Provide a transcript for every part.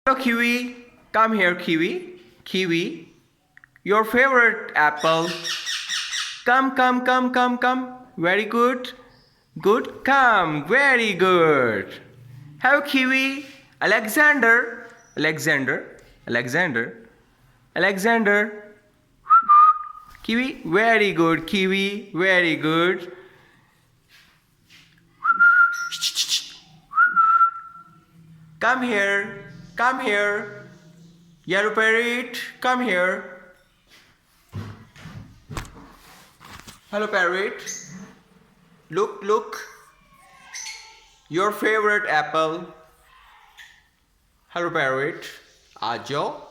Hello, Kiwi. Come here, Kiwi. Kiwi. Your favorite apple. Come. Very good. Good. Come. Very good. Hello, Kiwi. Alexander. Alexander. Kiwi. Very good. Kiwi. Very good. Come here. Yellow parrot, come here. Hello, parrot. Look. Your favorite apple. Hello, parrot. आजो.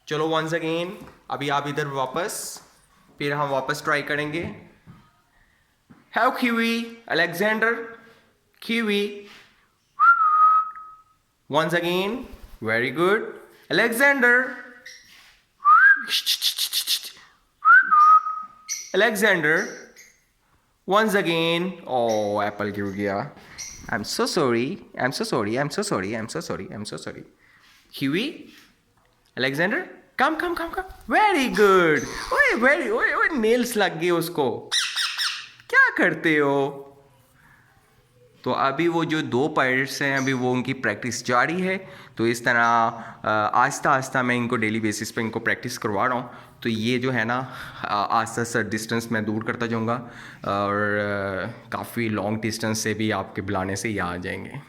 चलो once again. अभी आप इधर वापस. फिर हम वापस try करेंगे. Hello, Kiwi. Alexander. Kiwi. Once again. Very good. Alexander. Once again. Oh, apple गिर गया. I'm so sorry. Kiwi. Alexander. Come. Very good. ओए nails लग गए उसको. क्या करते हो? तो अभी वो जो दो पायरेट्स हैं अभी वो उनकी प्रैक्टिस जारी है. तो इस तरह आस्ता मैं इनको डेली बेसिस पे इनको प्रैक्टिस करवा रहा हूँ. तो ये जो है ना आस्ता डिस्टेंस मैं दूर करता जाऊँगा और काफ़ी लॉन्ग डिस्टेंस से भी आपके बुलाने से ये आ जाएंगे.